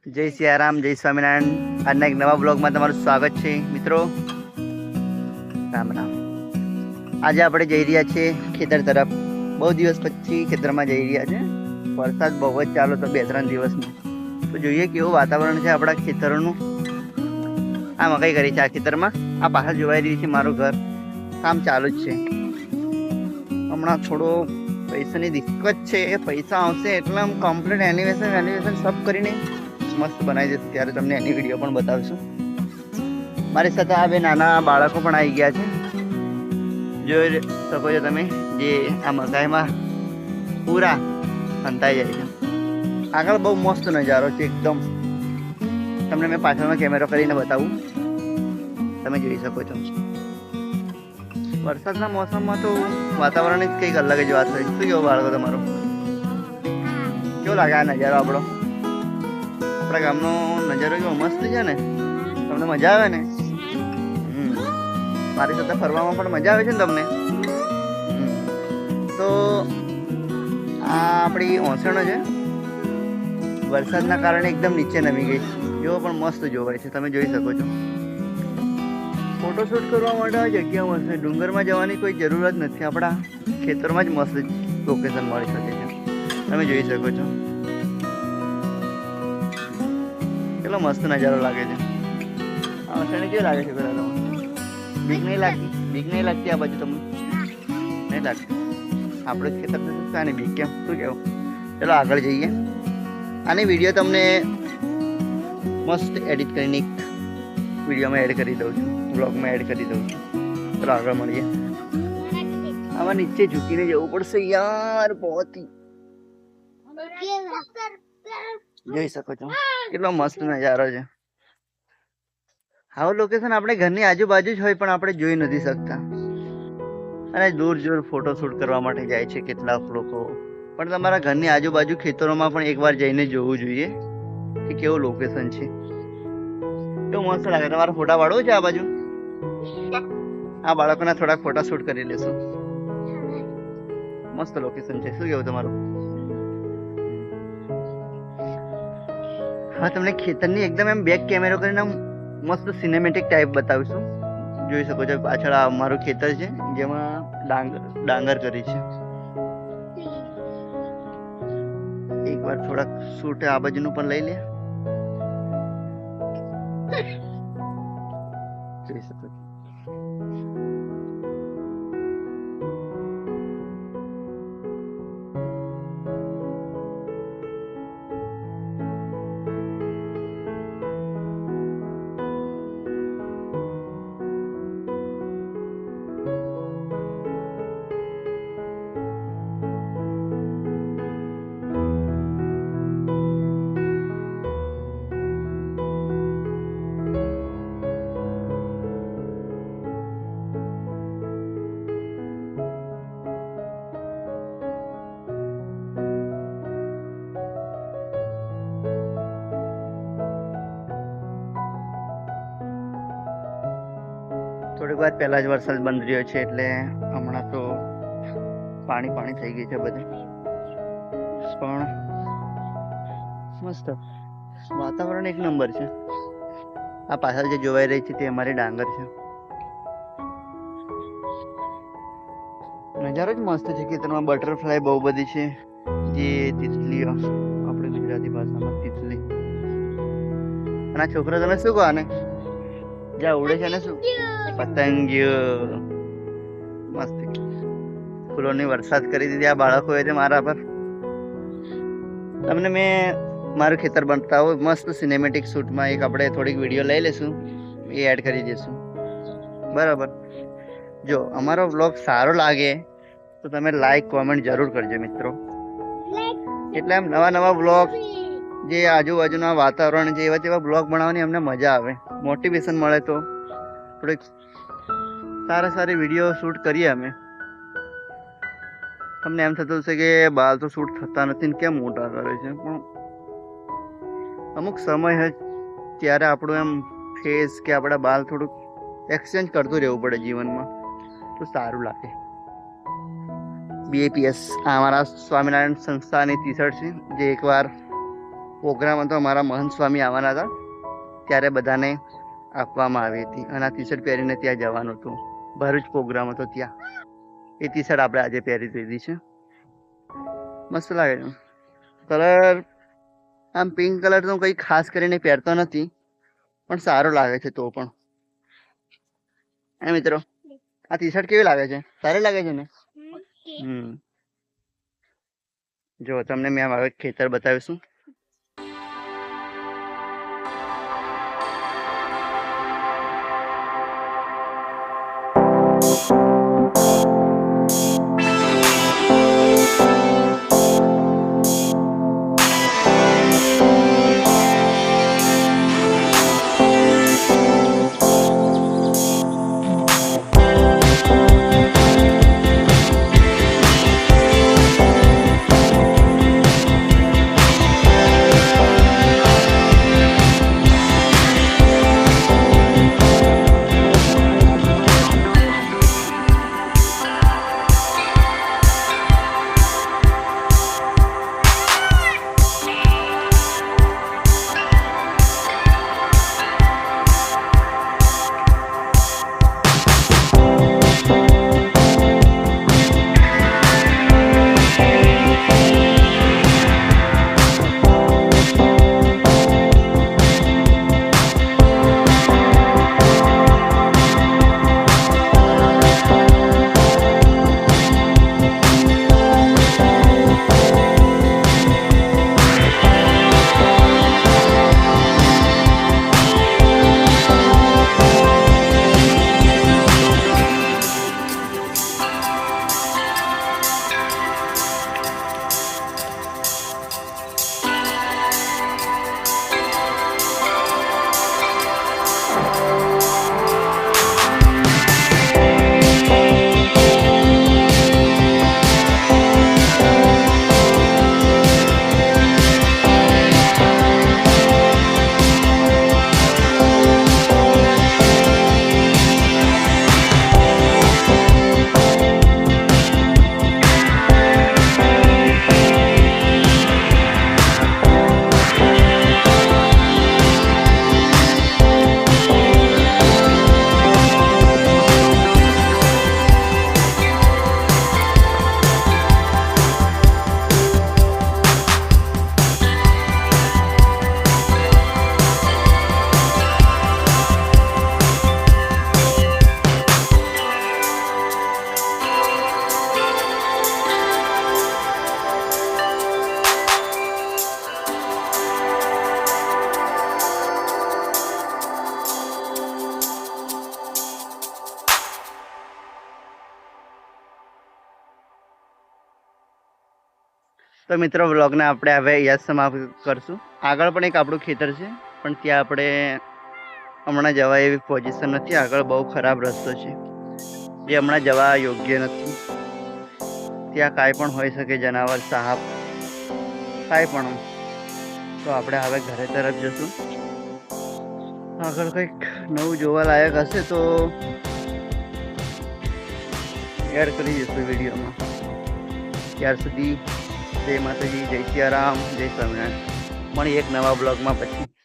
જય સિયારામ, જય સ્વામિનારાયણ. આજના એક નવા બ્લોગમાં તમારું સ્વાગત છે મિત્રો. રામ રામ. આજે આપણે જઈ રહ્યા છીએ ખેતર તરફ. બહુ દિવસ પછી ખેતરમાં જઈ રહ્યા છે. વરસાદ બહુ જ ચાલો તો 2-3 દિવસમાં. તો જોઈએ કેવું વાતાવરણ છે આપણા ખેતરનું. આ મકાઈ કરી છે આ ખેતરમાં. આ પાછળ જોવાઈ રહ્યું છે મારું ઘર. કામ ચાલુ જ છે. હમણાં થોડો પૈસાની દિક્કત છે. એ પૈસા આવશે એટલે આમ કમ્પ્લીટ એનિમેશન સબ કરીને મસ્ત બનાવી દઈશું. ત્યારે તમને એની વિડીયો પણ બતાવીશું. મારી સાથે આ બે નાના બાળકો પણ આવી ગયા છે. જોઈ શકો છો તમે, જે આ મકાઈમાં પૂરા સંતાઈ જાય છે. આગળ બહુ મસ્ત નજારો છે એકદમ. તમને મેં પાછળનો કેમેરો કરીને બતાવું, તમે જોઈ શકો છો. વરસાદના મોસમમાં તો વાતાવરણ જ કંઈક અલગ જ વાત હોય. શું કેવું બાળકો તમારો? કેવો લાગે આ નજારો આપણો? આપણા ગામનો નજારો કેવો મસ્ત છે ને? તમને મજા આવે ને? મારી સાથે ફરવામાં પણ મજા આવે છે ને તમને? તો આ આપણી ઓસણો છે. વરસાદના કારણે એકદમ નીચે નમી ગઈ. જેવો પણ મસ્ત જોવાય છે, તમે જોઈ શકો છો. ફોટોશૂટ કરવા માટે આ જગ્યા મસ્ત છે. ડુંગરમાં જવાની કોઈ જરૂરત નથી. આપણા ખેતરમાં જ મસ્ત લોકેશન મળી શકે છે. તમે જોઈ શકો છો. કેટલો મસ્ત નજારો લાગે છે. આ ઓસણી કેવી લાગે છે પેલા તમને? બીક નહીં લાગતી? બીક નહીં લાગતી આ બાજુ તમને? નહીં લાગતી? આપણે ખેતર તો કાંઈ બીક કેમ? શું કહેવું? ચલો આગળ જઈએ. આની વિડીયો તમને મસ્ત એડિટ કરીને વિડીયોમાં એડ કરી દઉં છું, બ્લોગમાં એડ કરી દઉં છું. ચલો આગળ મળીએ. આમાં નીચે ઝૂકીને જવું પડશે યાર. બહોત જોઈ શકો છો કેટલો મસ્ત નજારો છે. આવું લોકેશન આપણે ઘરની આજુબાજુ જ હોય પણ આપણે જોઈ નથી શકતા. અને દૂર દૂર ફોટોશૂટ કરવા માટે જાય છે કેટલાક લોકો. પણ તમારા ઘરની આજુબાજુ ખેતરોમાં પણ એકવાર જઈને જોવું જોઈએ કે કેવું લોકેશન છે. કેવું મસ્ત લાગે. તમારા ફોટા પાડવો છે આ બાજુ? આ બાળકોના થોડાક ફોટા શૂટ કરી લેશું. મસ્ત લોકેશન છે. શું કેવું તમારું? હા, તમને ખેતરની એકદમ એમ બેક કેમેરો કરીને મસ્ત સિનેમેટિક ટાઈપ બતાવીશું. જોઈ શકો છો પાછળ આ મારું ખેતર છે જેમાં ડાંગર કરી છે. એકવાર થોડાક શૂટ આ બાજુનું પણ લઈ લે. જોઈ શકો છો. થોડીક વાર પહેલા જ વરસાદ બંધ રહ્યો છે એટલે હમણાં તો પાણી થઈ ગઈ છે બધે. પણ મસ્ત વાતાવરણ એક નંબર છે. આ પાછળ જે જોવાઈ રહી છે તે અમારી ડાંગર છે. નજારો જ મસ્ત છે. ખેતરમાં બટરફ્લાય બહુ બધી છે. જે તિતલીઓ, આપણે ગુજરાતી ભાષામાં તિતલી. અને આ છોકરો તમે શું કહો આને? જ્યાં ઉડે છે ને શું? પતંગિયો. મસ્ત ફૂલોની વરસાદ કરી દીધી આ બાળકોએ મારા પર. તમને મેં મારું ખેતર બતાવું મસ્ત સિનેમેટિક શૂટમાં એક આપણે થોડીક વિડીયો લઈ લેશું, એ એડ કરી દઈશું. બરાબર. જો અમારો બ્લોગ સારો લાગે તો તમે લાઈક કોમેન્ટ જરૂર કરજો મિત્રો. એટલે આમ નવા બ્લોગ, જે આજુબાજુના વાતાવરણ છે એવા બ્લોગ બનાવવાની અમને મજા આવે, મોટિવેશન મળે. તો થોડીક સારી વિડીયો શૂટ કરીએ અમે. તમને એમ થતું હશે કે બાલ તો શૂટ થતા નથી ને કેમ મોટા કરે છે, પણ અમુક સમય હોય ત્યારે આપણું એમ ફેસ કે આપણા બાલ થોડુંક એક્સચેન્જ કરતું રહેવું પડે જીવનમાં, તો સારું લાગે. BAPS આ અમારા સ્વામિનારાયણ સંસ્થાની ટી શર્ટ છે, જે એકવાર પ્રોગ્રામ હતો, અમારા મહંત સ્વામી આવવાના હતા ત્યારે બધાને આપવામાં આવી હતી અને આ ટી શર્ટ પહેરીને ત્યાં જવાનું હતું. ભરૂચ પ્રોગ્રામ હતો ત્યાં. એ ટી શર્ટ આપણે આજે પહેરી દીધી છે. મસ્ત લાગે છે કલર. આમ પિંક કલર તો કંઈ ખાસ કરીને પહેરતો નથી પણ સારો લાગે છે તો પણ. મિત્રો આ ટી શર્ટ કેવી લાગે છે? સારી લાગે છે ને? જો તમને મેં હવે ખેતર બતાવીશું. તો મિત્રો વ્લોગને આપણે હવે અહીંયા સમાપ્ત કરશું. આગળ પણ એક આપણું ખેતર છે પણ ત્યાં આપણે હમણાં જવા એવી પોઝિશન નથી. આગળ બહુ ખરાબ રસ્તો છે જે હમણાં જવા યોગ્ય નથી. ત્યાં કાંઈ પણ હોઈ શકે, જનાવર, સાપ, કાંઈ પણ. તો આપણે હવે ઘરે તરફ જશું. આગળ કંઈક નવું જોવાલાયક હશે તો એડ કરી જશું વિડીયોમાં. ત્યાર સુધી જય માતાજી, જય સિયારામ, જય સ્વામિનારાયણ. મળી એક નવા બ્લોગમાં પછી.